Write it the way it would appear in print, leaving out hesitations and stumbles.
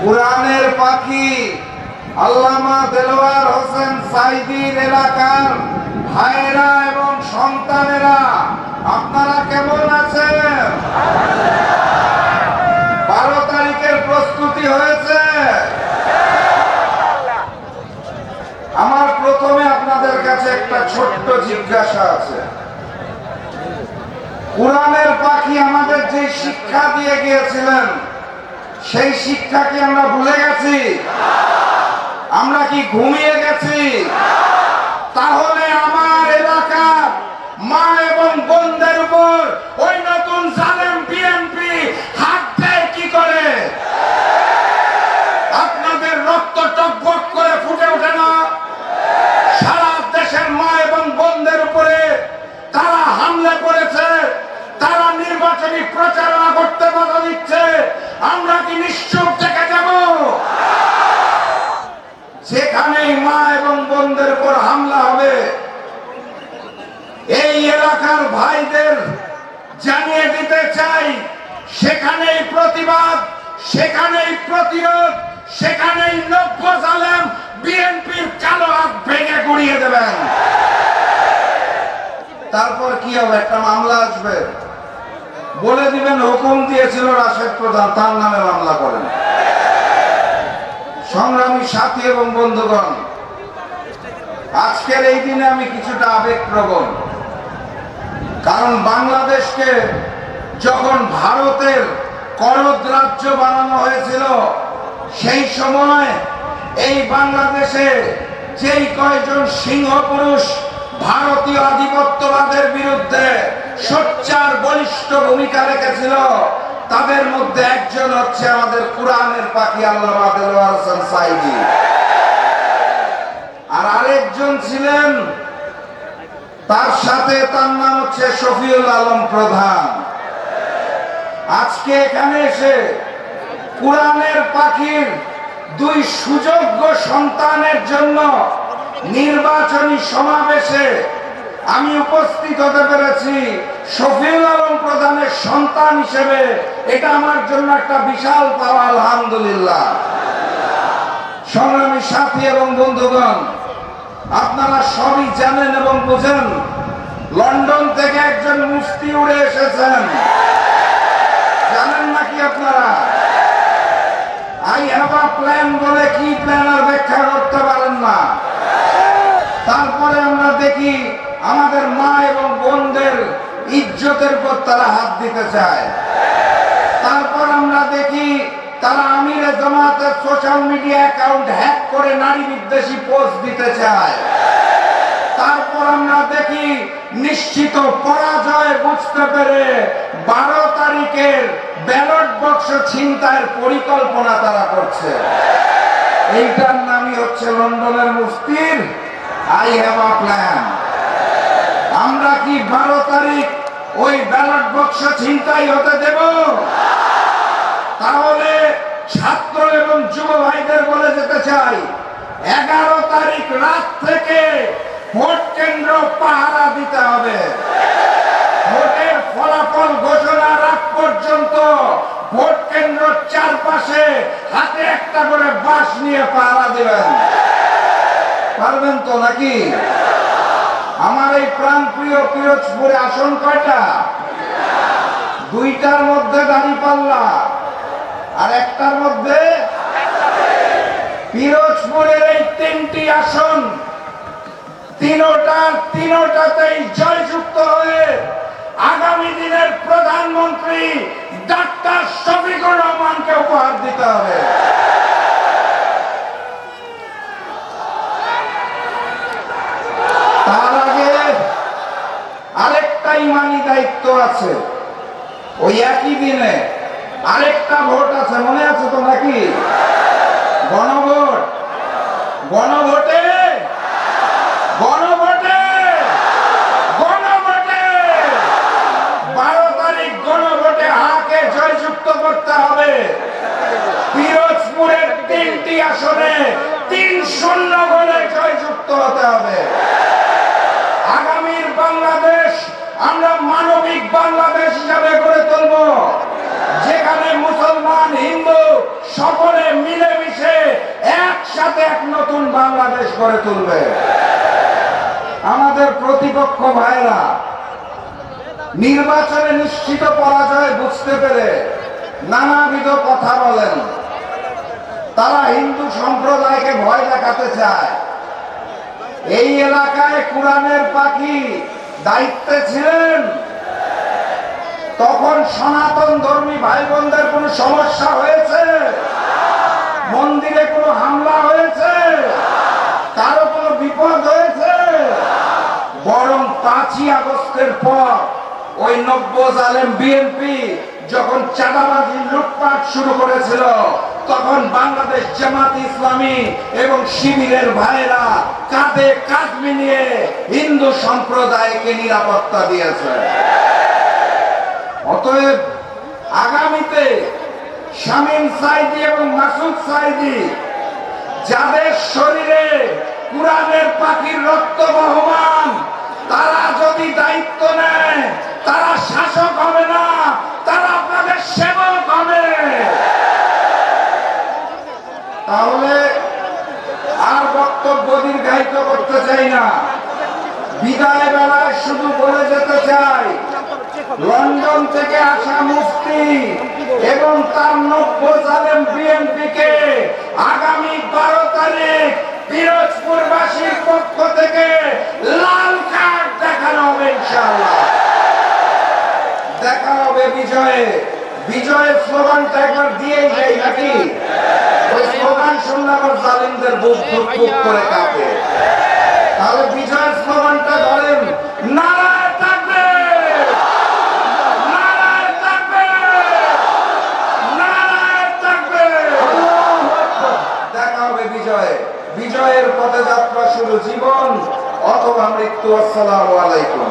কুরআনের পাখি আল্লামা দেলোয়ার হোসেন সাইদির এলাকার ভাইয়েরা এবং সন্তানেরা, আপনারা কেমন আছেন? 12 তারিখের প্রস্তুতি হয়েছে? আমার প্রথমে আপনাদের কাছে একটা ছোট্ট জিজ্ঞাসা আছে। কুরআনের পাখি আমাদের যে শিক্ষা দিয়ে গিয়েছিলেন, সেই শিক্ষা কি আমরা ভুলে গেছি? আমরা কি ঘুমিয়ে গেছি? তাহলে আমার এলাকার মা এবং বোনদের উপর ওই নতুন জালেম বিএনপি হাত দেয় কি করে? আপনাদের রক্ত টকবক করে ফুটে ওঠে না? সারা দেশের মা এবং বোনদের উপরে তারা হামলা করেছে, তারা নির্বাচনী প্রচারণা করতে বাধা দিচ্ছে। আমরা কি নিশ্চুপ থেকে যাব? যেখানেই মা এবং বোনদের উপর হামলা হবে, এই এলাকার ভাইদের জানিয়ে দিতে চাই, সেখানেই প্রতিবাদ, সেখানেই প্রতিরোধ, সেখানেই নব্য জালেম বিএনপির কালো হাত ভেঙে গুড়িয়ে দেবেন। তারপর কি হবে? একটা মামলা আসবে, বলে দিবেন হুকুম দিয়েছিল রাশেদ প্রধান, তার নামে মামলা করেন। সংগ্রামী সাথী এবং বন্ধুগণ, আজকের এই দিনে আমি কিছুটা আবেগপ্রবণ। কারণ বাংলাদেশকে যখন ভারতের করদ রাজ্য বানানো হয়েছিল, সেই সময় এই বাংলাদেশে যেই কয়জন সিংহ পুরুষ ভারতীয় আধিপত্যবাদের বিরুদ্ধে সোচ্চার বলিষ্ঠ ভূমিকা রেখেছিল, তাদের মধ্যে একজন হচ্ছে আমাদের কুরআনের পাখি আল্লামা দেলোয়ার হোসেন সাইদি, আর আরেকজন ছিলেন তার সাথে, তার নাম হচ্ছে শফিউল আলম প্রধান। আজকে এখানে এসে কুরআনের পাখির দুই সুযোগ্য সন্তানের জন্য নির্বাচনী সমাবেশে আমি উপস্থিত হতে পেরেছি শফিউল আলম প্রধানের সন্তান হিসেবে। এটা আমার জন্য একটা বিশাল পাওয়া, আলহামদুলিল্লাহ। সংগ্রামী সাথী এবং বন্ধুগণ, আপনারা সবই জানেন এবং বুঝেন, লন্ডন থেকে একজন মুফতি উড়ে এসেছেন, জানেন নাকি আপনারা? আই হ্যাভ আ প্ল্যান বলে কি প্ল্যান আর ব্যাখ্যা করতে পারেন না। তারপরে আমরা দেখি আমাদের মা এবং বোনদের ইজ্জতের উপর তারা হাত দিতে চায়। তারপর আমরা দেখি তারা আমিরে জামাতের সোশ্যাল মিডিয়া অ্যাকাউন্ট হ্যাক করে নারী বিদ্বেষী পোস্ট দিতে চায়। তারপর আমরা দেখি নিশ্চিত পরাজয় বুঝতে পেরে 12 তারিখের ব্যালট বাক্স ছিনতাইয়ের পরিকল্পনা তারা করছে। এইটার নামই হচ্ছে লন্ডনের মুফতির আই হ্যাভ আ প্ল্যান। আমরা কি 12 তারিখ ওই ব্যালট বাক্স ছিনতাই হতে দেব? তাহলে ছাত্র এবং যুব ভাইদের বলে যেতে চাই, 11 তারিখ রাত থেকে ভোট কেন্দ্র পাহারা দিতে হবে। ভোটের ফলাফল ঘোষণার আগ পর্যন্ত ভোট কেন্দ্র চারপাশে হাতে একটা করে বাঁশ নিয়ে পাহারা দিবেন। পারবেন তো নাকি? আমার এই প্রাণপ্রিয় পিরোজপুরে আসন কয়টা? 2টার মধ্যে দাঁড়িপাল্লা আর একটার মধ্যে পিরোজপুরের এই 3টি আসন, তিনোটাতেই জয়যুক্ত হয়ে আগামী দিনের প্রধানমন্ত্রী ডাক্তার শফিকুর রহমানকে উপহার দিতে হবে। তার আগে আরেকটা ইমানি দায়িত্ব আছে। ওই একই দিনে আরেকটা ভোট আছে, মনে আছে তো নাকি? গণভোট। গণভোটে 12 তারিখ গণভোটে হাকে জয়যুক্ত করতে হবে। পিরোজপুরের 3টি আসনে 3-0 গোলে জয়যুক্ত হতে হবে। আগামীর বাংলাদেশ আমরা মানবিক বাংলাদেশ হিসাবে গড়ে তুলব, যেখানে মুসলমান হিন্দু সকলে মিলেমিশে একসাথে এক নতুন বাংলাদেশ গড়ে তুলবে। আমাদের প্রতিপক্ষ ভাইরা নির্বাচনে নিশ্চিত পরাজয় বুঝতে পেরে নানাবিধ কথা বলেন। তারা হিন্দু সম্প্রদায়কে ভয় দেখাতে চায়। এই এলাকায় কোরআনের পাখি দায়িত্বে ছিলেন, তখন সনাতন ধর্মী ভাই বোনদের কোনো সমস্যা হয়েছে? মন্দিরে কোনো হামলা হয়েছে? কারো কোনো বিপদ হয়েছে? বরং 5ই আগস্টের পর ওই নব্য জালেম বিএনপি যখন চাঁদাবাজি লুটপাট শুরু করেছিল, তখন বাংলাদেশ জামাত ইসলামী এবং শিবিরের ভাইরা কাঁধে কাঁধ মিলিয়ে হিন্দু সম্প্রদায়কে নিরাপত্তা দিয়েছে। অতএব আগামীতে শামীম সাঈদী এবং মাসুদ সাঈদী, যাদের শরীরে কোরআনের পাখির রক্ত বহমান, তারা যদি দায়িত্ব নেয়, তারা শাসক হবে না, তারা আপনাদের সেবক হবে। তাহলে আর বক্তব্য দীর্ঘায়িত করতে চাই না, বিদায় বেলায় শুধু বলে যেতে চাই, লন্ডন থেকে আসা মুফতি এবং তার নব্য জালেম বিএনপিকে আগামী 12 তারিখ পিরোজপুরবাসীর পক্ষ থেকে লাল কার্ড দেখানো হবে। ইনশাআল্লাহ দেখা হবে বিজয়ে। বিজয়ের স্লোগানটা একবার দিয়েই যাই নাকি? ওই স্লোগান শুনলে আবার জালিমদের বুক ধুক ধুক করে কাঁপে। তাহলে বিজয়ের স্লোগানটা ধরেন, নারায়ে তাকবীর, নারায়ে তাকবীর, নারায়ে তাকবীর। দেখা হবে বিজয়ে। বিজয়ের পথে যাত্রা শুরু, জীবন অথবা মৃত্যু। আসসালামু আলাইকুম।